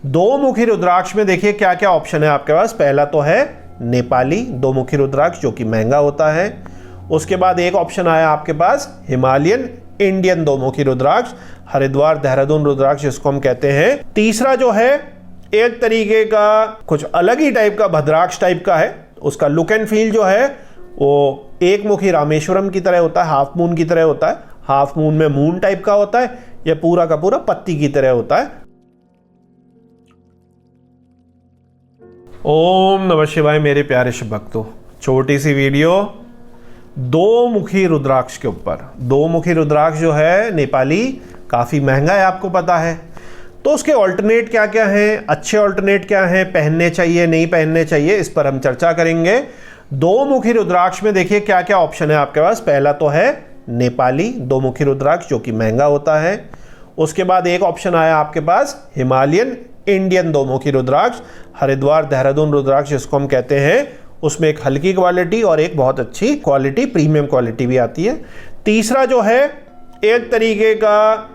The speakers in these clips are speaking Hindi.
दो मुखी रुद्राक्ष में देखिए क्या क्या ऑप्शन है आपके पास। पहला तो है नेपाली दो मुखी रुद्राक्ष जो कि महंगा होता है। उसके बाद एक ऑप्शन आया आपके पास हिमालयन इंडियन दो मुखी रुद्राक्ष, हरिद्वार देहरादून रुद्राक्ष जिसको हम कहते हैं। तीसरा जो है एक तरीके का कुछ अलग ही टाइप का भद्राक्ष टाइप का है, उसका लुक एंड फील जो है वो एक मुखी रामेश्वरम की तरह होता है, हाफ मून की तरह होता है। हाफ मून में मून टाइप का होता है, यह पूरा का पूरा पत्ती की तरह होता है। ओम नमः शिवाय मेरे प्यारे शिव भक्तों, छोटी सी वीडियो दो मुखी रुद्राक्ष के ऊपर। दो मुखी रुद्राक्ष जो है नेपाली काफ़ी महंगा है, आपको पता है। तो उसके ऑल्टरनेट क्या क्या हैं, अच्छे ऑल्टरनेट क्या हैं, पहनने चाहिए नहीं पहनने चाहिए, इस पर हम चर्चा करेंगे। दो मुखी रुद्राक्ष में देखिए क्या क्या ऑप्शन है आपके पास। पहला तो है नेपाली दो मुखी रुद्राक्ष जो कि महंगा होता है। उसके बाद एक ऑप्शन आया आपके पास हिमालयन इंडियन दो मुखी रुद्राक्ष, हरिद्वार देहरादून रुद्राक्ष जिसको हम कहते हैं। उसमें एक हल्की क्वालिटी और एक बहुत अच्छी क्वालिटी प्रीमियम क्वालिटी भी आती है। तीसरा जो है एक तरीके का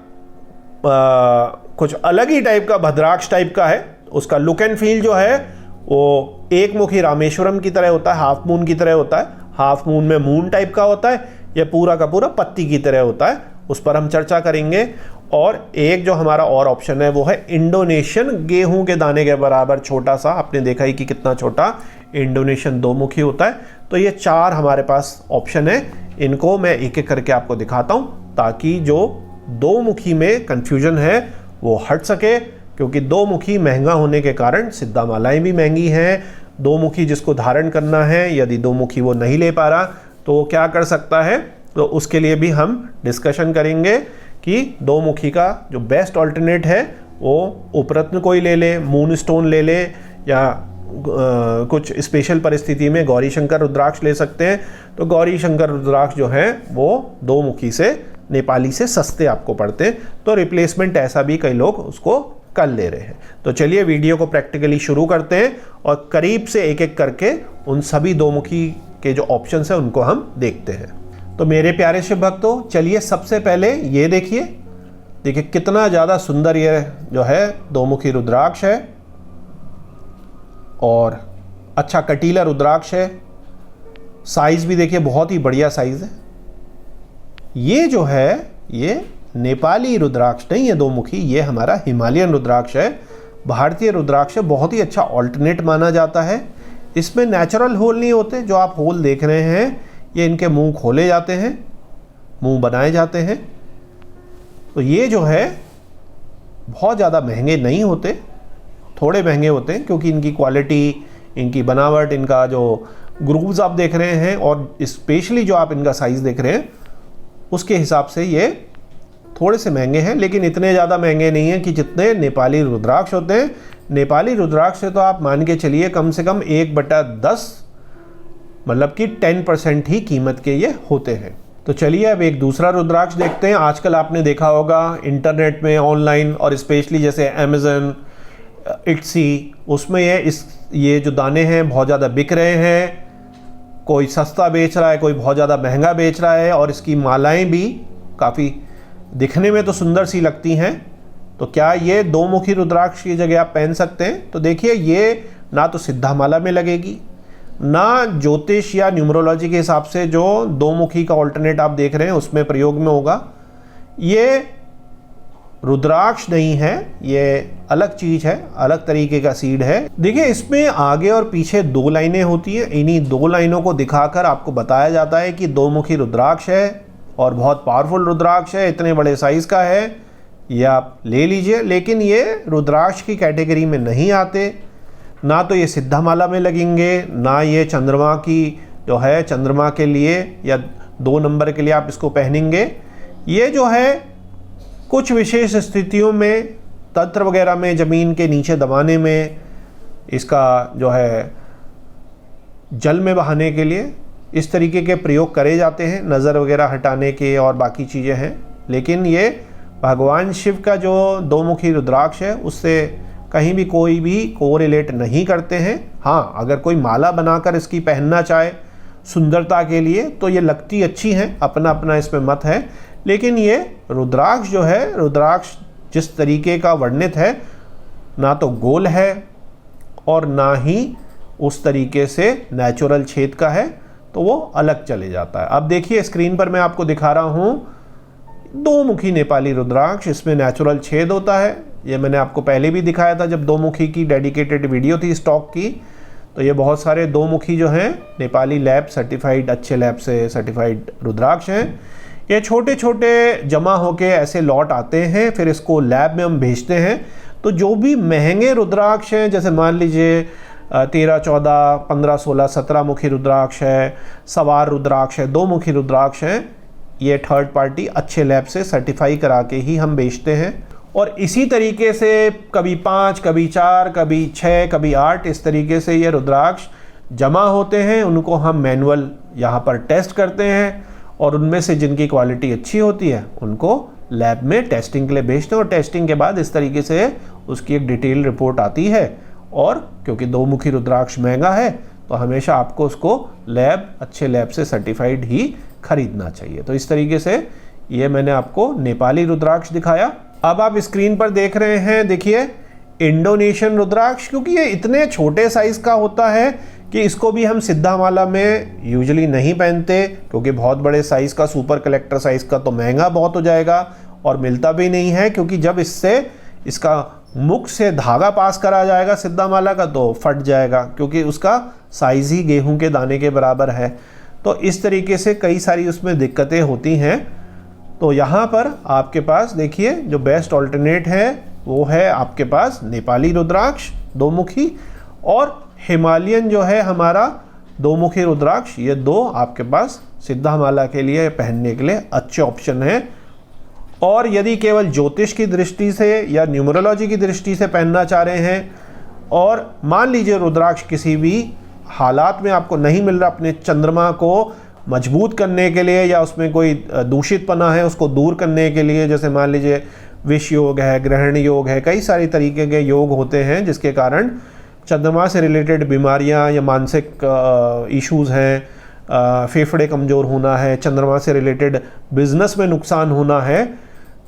कुछ अलग ही टाइप का भद्राक्ष टाइप का है, उसका लुक एंड फील जो है वो एक मुखी रामेश्वरम की तरह होता है, हाफ मून की तरह होता है। हाफ मून में मून टाइप का होता है, यह पूरा का पूरा पत्ती की तरह होता है, उस पर हम चर्चा करेंगे। और एक जो हमारा और ऑप्शन है वो है इंडोनेशियन गेहूं के दाने के बराबर छोटा सा, आपने देखा ही कि कितना छोटा इंडोनेशियन दो मुखी होता है। तो ये चार हमारे पास ऑप्शन है, इनको मैं एक एक करके आपको दिखाता हूँ ताकि जो दो मुखी में कंफ्यूजन है वो हट सके, क्योंकि दो मुखी महंगा होने के कारण सिद्धा मालाएं भी महंगी हैं। दो मुखी जिसको धारण करना है, यदि दो मुखी वो नहीं ले पा रहा तो वो क्या कर सकता है, तो उसके लिए भी हम डिस्कशन करेंगे कि दो मुखी का जो बेस्ट ऑल्टरनेट है वो उपरत्न कोई ले ले, मून स्टोन ले ले, या कुछ स्पेशल परिस्थिति में गौरी शंकर रुद्राक्ष ले सकते हैं। तो गौरी शंकर रुद्राक्ष जो है वो दो मुखी से नेपाली से सस्ते आपको पड़ते हैं, तो रिप्लेसमेंट ऐसा भी कई लोग उसको कर ले रहे हैं। तो चलिए वीडियो को प्रैक्टिकली शुरू करते हैं और करीब से एक एक करके उन सभी दो मुखी के जो ऑप्शंस हैं उनको हम देखते हैं। तो मेरे प्यारे शिव भक्तों, चलिए सबसे पहले ये देखिए कितना ज़्यादा सुंदर ये जो है दो मुखी रुद्राक्ष है और अच्छा कटीला रुद्राक्ष है। साइज़ भी देखिए बहुत ही बढ़िया साइज़ है। ये जो है ये नेपाली रुद्राक्ष नहीं है दो मुखी, ये हमारा हिमालयन रुद्राक्ष है, भारतीय रुद्राक्ष है। बहुत ही अच्छा ऑल्टरनेट माना जाता है। इसमें नेचुरल होल नहीं होते, जो आप होल देख रहे हैं ये इनके मुंह खोले जाते हैं, मुंह बनाए जाते हैं। तो ये जो है बहुत ज़्यादा महंगे नहीं होते, थोड़े महंगे होते हैं, क्योंकि इनकी क्वालिटी, इनकी बनावट, इनका जो ग्रूव्स आप देख रहे हैं और स्पेशली जो आप इनका साइज़ देख रहे हैं उसके हिसाब से ये थोड़े से महंगे हैं, लेकिन इतने ज़्यादा महंगे नहीं हैं कि जितने नेपाली रुद्राक्ष होते हैं। नेपाली रुद्राक्ष से तो आप मान के चलिए कम से कम 1/10 मतलब कि 10% ही कीमत के ये होते हैं। तो चलिए अब एक दूसरा रुद्राक्ष देखते हैं। आजकल आपने देखा होगा इंटरनेट में, ऑनलाइन और स्पेशली जैसे अमेज़न, इट्सी, उसमें ये जो दाने हैं बहुत ज़्यादा बिक रहे हैं। कोई सस्ता बेच रहा है, कोई बहुत ज़्यादा महंगा बेच रहा है, और इसकी मालाएं भी काफ़ी दिखने में तो सुंदर सी लगती हैं। तो क्या ये दो मुखी रुद्राक्ष की जगह आप पहन सकते हैं? तो देखिए ये ना तो सिद्धा माला में लगेगी, ना ज्योतिष या न्यूमरोलॉजी के हिसाब से जो दो मुखी का ऑल्टरनेट आप देख रहे हैं उसमें प्रयोग में होगा। ये रुद्राक्ष नहीं है, ये अलग चीज़ है, अलग तरीके का सीड है। देखिए इसमें आगे और पीछे दो लाइनें होती हैं, इन्हीं दो लाइनों को दिखाकर आपको बताया जाता है कि दो मुखी रुद्राक्ष है और बहुत पावरफुल रुद्राक्ष है, इतने बड़े साइज़ का है, ये आप ले लीजिए। लेकिन ये रुद्राक्ष की कैटेगरी में नहीं आते, ना तो ये सिद्धा माला में लगेंगे, ना ये चंद्रमा की जो है चंद्रमा के लिए या 2 नंबर के लिए आप इसको पहनेंगे। ये जो है कुछ विशेष स्थितियों में, तंत्र वगैरह में, ज़मीन के नीचे दबाने में, इसका जो है जल में बहाने के लिए इस तरीके के प्रयोग करे जाते हैं, नज़र वगैरह हटाने के और बाकी चीज़ें हैं। लेकिन ये भगवान शिव का जो दो मुखी रुद्राक्ष है उससे कहीं भी कोई भी कोरिलेट नहीं करते हैं। हाँ, अगर कोई माला बनाकर इसकी पहनना चाहे सुंदरता के लिए तो ये लगती अच्छी हैं, अपना अपना इसमें मत है। लेकिन ये रुद्राक्ष जो है, रुद्राक्ष जिस तरीके का वर्णित है ना तो गोल है और ना ही उस तरीके से नेचुरल छेद का है, तो वो अलग चले जाता है। अब देखिए स्क्रीन पर मैं आपको दिखा रहा हूँ दो मुखी नेपाली रुद्राक्ष, इसमें नेचुरल छेद होता है। ये मैंने आपको पहले भी दिखाया था जब दो मुखी की डेडिकेटेड वीडियो थी स्टॉक की। तो ये बहुत सारे दो मुखी जो हैं नेपाली लैब सर्टिफाइड, अच्छे लैब से सर्टिफाइड रुद्राक्ष हैं। ये छोटे छोटे जमा होके ऐसे लॉट आते हैं, फिर इसको लैब में हम भेजते हैं। तो जो भी महंगे रुद्राक्ष हैं, जैसे मान लीजिए 13, 14, 15, 16, 17 मुखी रुद्राक्ष है, सवार रुद्राक्ष है, दो मुखी रुद्राक्ष हैं, ये थर्ड पार्टी अच्छे लैब से सर्टिफाई करा के ही हम बेचते हैं। और इसी तरीके से कभी 5, कभी 4, कभी 6, कभी 8 इस तरीके से ये रुद्राक्ष जमा होते हैं। उनको हम मैनुअल यहाँ पर टेस्ट करते हैं और उनमें से जिनकी क्वालिटी अच्छी होती है उनको लैब में टेस्टिंग के लिए भेजते हैं। और टेस्टिंग के बाद इस तरीके से उसकी एक डिटेल रिपोर्ट आती है। और क्योंकि दो मुखी रुद्राक्ष महंगा है तो हमेशा आपको उसको लैब, अच्छे लैब से सर्टिफाइड ही खरीदना चाहिए। तो इस तरीके से ये मैंने आपको नेपाली रुद्राक्ष दिखाया। अब आप स्क्रीन पर देख रहे हैं, देखिए इंडोनेशियन रुद्राक्ष, क्योंकि ये इतने छोटे साइज का होता है कि इसको भी हम सिद्धा माला में यूजुअली नहीं पहनते, क्योंकि बहुत बड़े साइज का, सुपर कलेक्टर साइज का तो महंगा बहुत हो जाएगा और मिलता भी नहीं है। क्योंकि जब इसका मुख से धागा पास करा जाएगा सिद्धा माला का तो फट जाएगा, क्योंकि उसका साइज ही गेहूं के दाने के बराबर है। तो इस तरीके से कई सारी उसमें दिक्कतें होती हैं। तो यहाँ पर आपके पास देखिए जो बेस्ट ऑल्टरनेट है वो है आपके पास नेपाली रुद्राक्ष दो मुखी, और हिमालयन जो है हमारा दो मुखी रुद्राक्ष। ये दो आपके पास सिद्धा माला के लिए पहनने के लिए अच्छे ऑप्शन हैं। और यदि केवल ज्योतिष की दृष्टि से या न्यूमरोलॉजी की दृष्टि से पहनना चाह रहे हैं, और मान लीजिए रुद्राक्ष किसी भी हालात में आपको नहीं मिल रहा, अपने चंद्रमा को मजबूत करने के लिए या उसमें कोई दूषितपना है उसको दूर करने के लिए, जैसे मान लीजिए विष योग है, ग्रहण योग है, कई सारी तरीके के योग होते हैं जिसके कारण चंद्रमा से रिलेटेड बीमारियां या मानसिक इश्यूज हैं, फेफड़े कमज़ोर होना है, चंद्रमा से रिलेटेड बिजनेस में नुकसान होना है,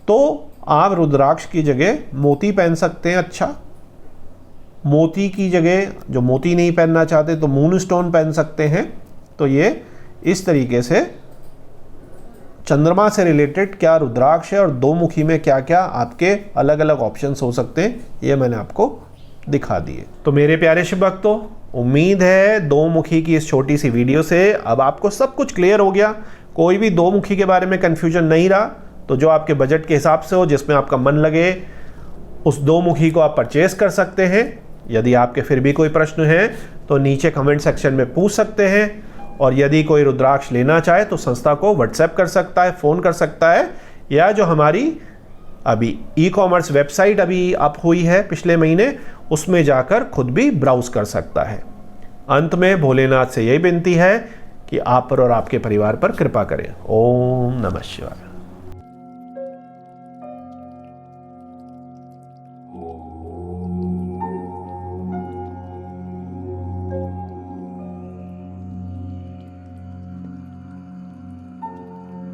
तो आप रुद्राक्ष की जगह मोती पहन सकते हैं। अच्छा, मोती की जगह जो मोती नहीं पहनना चाहते तो मून स्टोन पहन सकते हैं। तो ये इस तरीके से चंद्रमा से रिलेटेड क्या रुद्राक्ष है और दो मुखी में क्या क्या आपके अलग अलग ऑप्शंस हो सकते हैं, ये मैंने आपको दिखा दिए। तो मेरे प्यारे शिव भक्तों, उम्मीद है दो मुखी की इस छोटी सी वीडियो से अब आपको सब कुछ क्लियर हो गया। कोई भी दो मुखी के बारे में कंफ्यूजन नहीं रहा। तो जो आपके बजट के हिसाब से हो, जिसमें आपका मन लगे, उस दो मुखी को आप परचेज कर सकते हैं। यदि आपके फिर भी कोई प्रश्न है तो नीचे कमेंट सेक्शन में पूछ सकते हैं। और यदि कोई रुद्राक्ष लेना चाहे तो संस्था को व्हाट्सएप कर सकता है, फ़ोन कर सकता है, या जो हमारी अभी ई-कॉमर्स वेबसाइट अभी अप हुई है पिछले महीने, उसमें जाकर खुद भी ब्राउज कर सकता है। अंत में भोलेनाथ से यही विनती है कि आप पर और आपके परिवार पर कृपा करें। ओम नमः शिवाय।